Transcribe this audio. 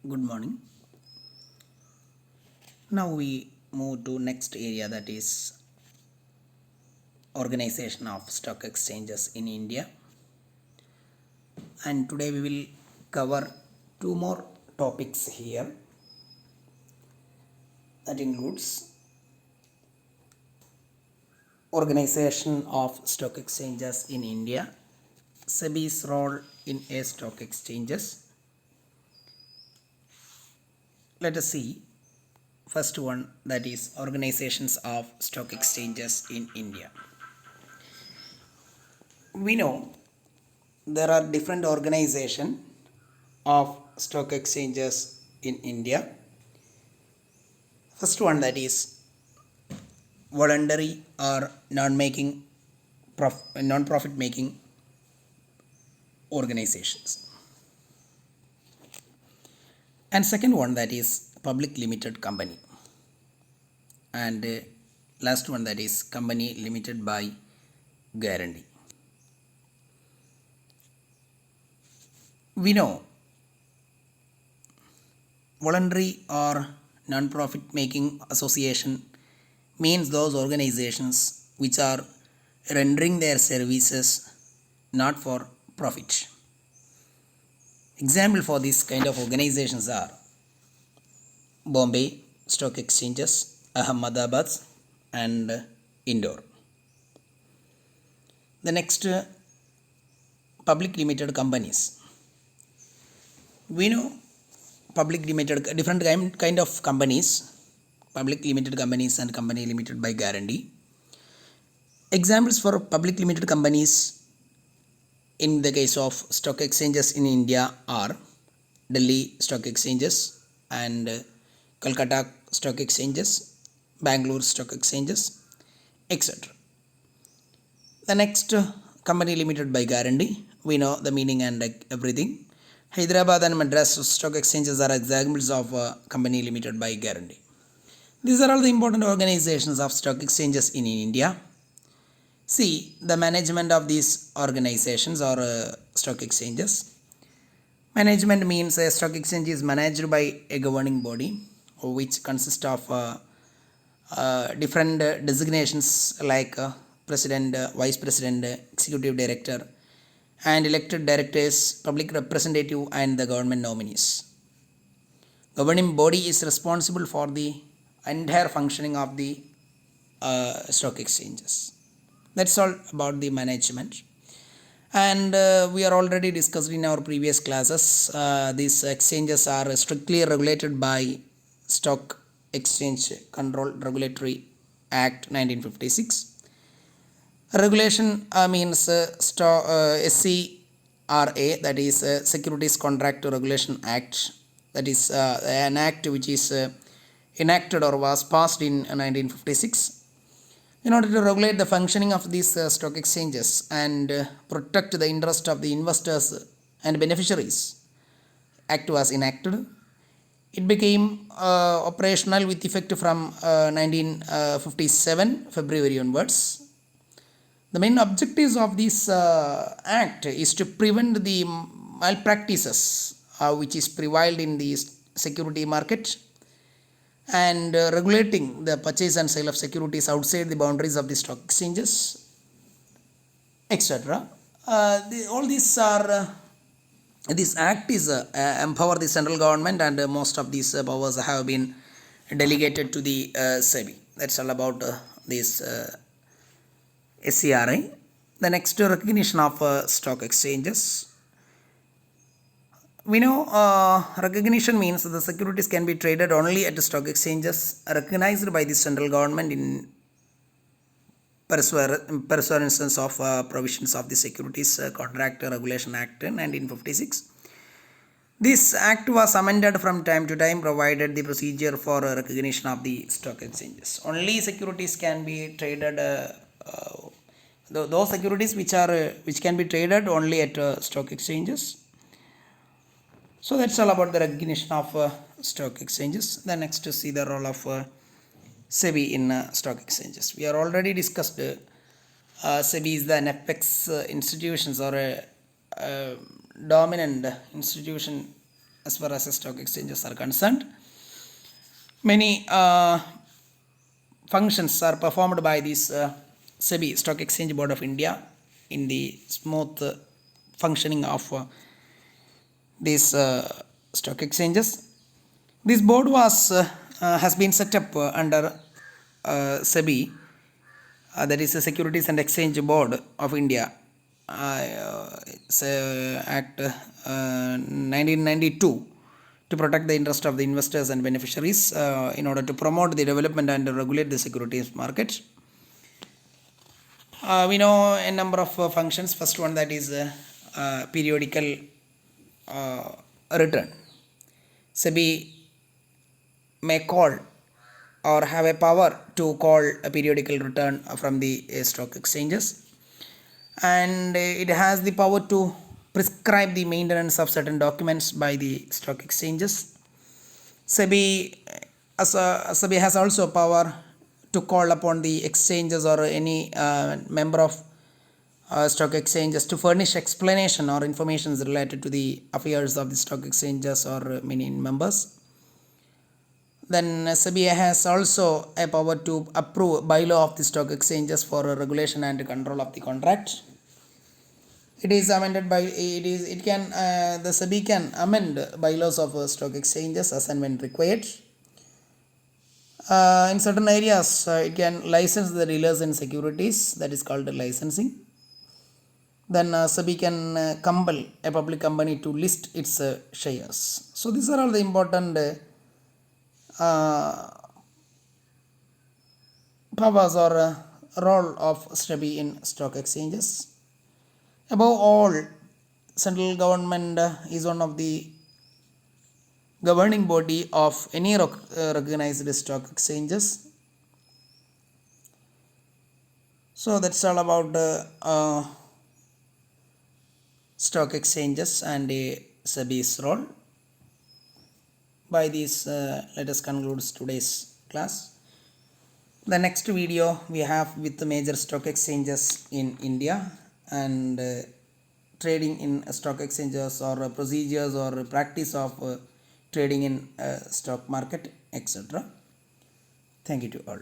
Good morning. Now we move to next area, that is organization of stock exchanges in India. And today we will cover two more topics here. That includes organization of stock exchanges in India, SEBI's role in a stock exchanges. Let us see first one, that is organizations of stock exchanges in India. We know there are different organizations of stock exchanges in India. First one, that is voluntary or non-profit making organizations, and second one, that is public limited company, and last one, that is company limited by guarantee. We know voluntary or non-profit making association means those organizations which are rendering their services not for profit. Example for this kind of organizations are Bombay Stock Exchanges, Ahmedabad, and Indore. The next, public limited companies. We know public limited, different kind of companies, public limited companies and company limited by guarantee. Examples for public limited companies in the case of stock exchanges in India are Delhi Stock Exchanges and Kolkata Stock Exchanges, Bangalore Stock Exchanges, etc. The next, company limited by guarantee. We know the meaning and everything. Hyderabad and Madras Stock Exchanges are examples of company limited by guarantee. These are all the important organizations of stock exchanges in India. See the management of these organizations or stock exchanges. Management means a stock exchange is managed by a governing body which consists of different designations like president, vice president, executive director, and elected directors, public representative, and the government nominees. Governing body is responsible for the entire functioning of the stock exchanges. That's all about the management. And we are already discussed in our previous classes. These exchanges are strictly regulated by Stock Exchange Control Regulatory Act 1956. Regulation means SCRA, that is Securities Contract Regulation Act, that is an act which is enacted or was passed in 1956 in order to regulate the functioning of these stock exchanges and protect the interest of the investors and beneficiaries. Act was enacted. It became operational with effect from 1957 February onwards. The main objectives of this act is to prevent the malpractices which is prevailed in the security market and regulating the purchase and sale of securities outside the boundaries of the stock exchanges, etc. All these are this act is empower the central government, and most of these powers have been delegated to the SEBI. That's all about this SCRA. The next, recognition of stock exchanges. We know recognition means the securities can be traded only at the stock exchanges recognized by the central government in pursuance of provisions of the Securities Contract Regulation Act 1956. This act was amended from time to time, provided the procedure for recognition of the stock exchanges. Only securities can be traded. Those securities which can be traded only at stock exchanges. So that's all about the recognition of stock exchanges. Then next to see the role of SEBI in stock exchanges. We are already discussed SEBI is the apex institutions or a dominant institution as far as stock exchanges are concerned. Many functions are performed by this SEBI, Stock Exchange Board of India, in the smooth functioning of these stock exchanges. This board has been set up under SEBI, that is the Securities and Exchange Board of India, Act 1992, to protect the interest of the investors and beneficiaries in order to promote the development and regulate the securities market. We know a number of functions. First one, that is periodical return. SEBI may call or have a power to call a periodical return from the stock exchanges, and it has the power to prescribe the maintenance of certain documents by the stock exchanges. SEBI has also power to call upon the exchanges or any member of stock exchanges to furnish explanation or information related to the affairs of the stock exchanges or many members. Then SEBI has also a power to approve bylaw of the stock exchanges for regulation and control of the contract. It is amended by the SEBI can amend bylaws of stock exchanges as and when required. In certain areas, it can license the dealers in securities, that is called licensing. Then SEBI can compel a public company to list its shares. So these are all the important powers or role of SEBI in stock exchanges. Above all, central government is one of the governing body of any recognized stock exchanges. So that's all about stock exchanges and SEBI's role. By this, let us conclude today's class. The next video we have with the major stock exchanges in India and trading in stock exchanges or procedures or practice of trading in stock market, etc. Thank you to all.